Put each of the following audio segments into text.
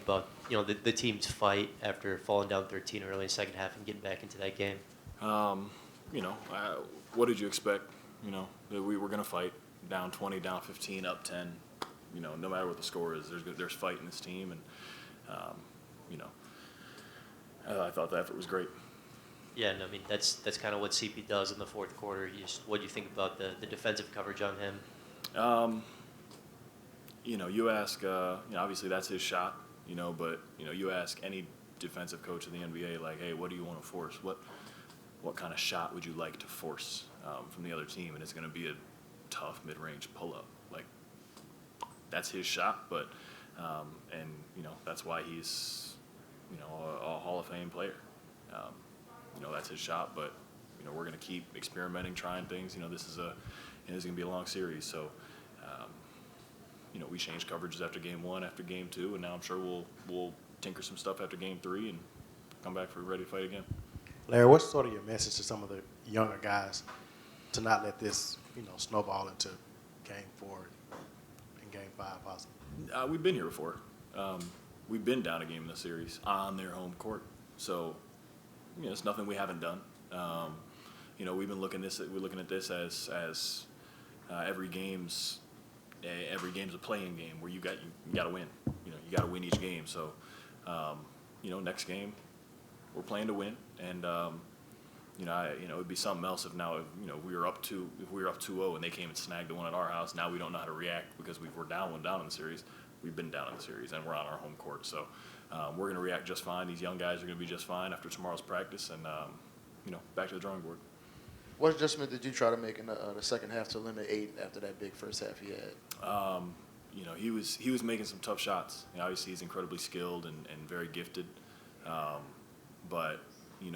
about the team's fight after falling down 13 early in the second half and getting back into that game? What did you expect? That we were going to fight, down 20, down 15, up 10. No matter what the score is, there's fight in this team, and I thought the effort was great. Yeah, and I mean that's kind of what CP does in the fourth quarter. What do you think about the defensive coverage on him? You ask, obviously that's his shot, but you ask any defensive coach in the NBA, like, hey, what do you want to force? What kind of shot would you like to force from the other team? And it's going to be a tough mid-range pull-up. Like, that's his shot, but that's why he's a Hall of Fame player. That's his shot, but we're going to keep experimenting, trying things. This is going to be a long series, so we changed coverages after game 1, after game 2, and now I'm sure we'll tinker some stuff after game 3 and come back ready to fight again. Larry, what's sort of your message to some of the younger guys to not let this snowball into game 4 and game 5 possibly? We've been here before. We've been down a game in the series on their home court, so it's nothing we haven't done. We've been looking at this as every game's a playing game where you got to win. You got to win each game. So, next game we're playing to win, and it'd be something else if we were up 2-0 and they came and snagged the one at our house. Now we don't know how to react because we're down in the series. We've been down in the series and we're on our home court. So we're going to react just fine. These young guys are going to be just fine after tomorrow's practice, and back to the drawing board. What adjustment did you try to make in the second half to limit 8 after that big first half he had? He was making some tough shots. Obviously he's incredibly skilled and very gifted. But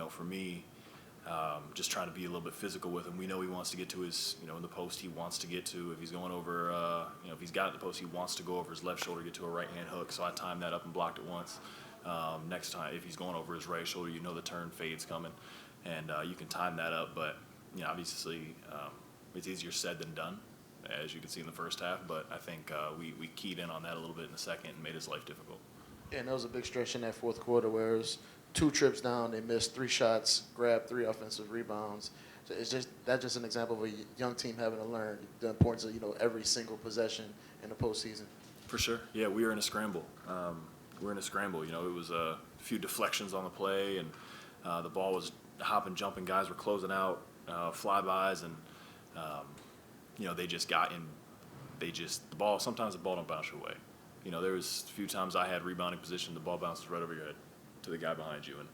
for me, just trying to be a little bit physical with him. We know he wants to get to his, in the post he wants to get to. If he's going over, if he's got it in the post, he wants to go over his left shoulder, get to a right-hand hook. So I timed that up and blocked it once. Next time, if he's going over his right shoulder, the turn fade's coming. And you can time that up. But, obviously it's easier said than done, as you can see in the first half. But I think we keyed in on that a little bit in the second and made his life difficult. Yeah, and there was a big stretch in that fourth quarter where it was 2 trips down, they missed 3 shots, grabbed 3 offensive rebounds. So that's just an example of a young team having to learn the importance of every single possession in the postseason. For sure, yeah, we were in a scramble. It was a few deflections on the play, and the ball was hopping, jumping. Guys were closing out flybys, and they just got in. Sometimes the ball don't bounce your way. There was a few times I had rebounding position, the ball bounces right over your head to the guy behind you, and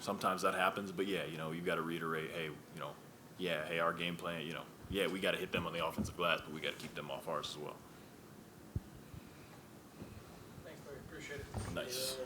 sometimes that happens. But yeah, you've got to reiterate, hey, our game plan, we got to hit them on the offensive glass, but we got to keep them off ours as well. Thanks, Larry. Appreciate it. Nice.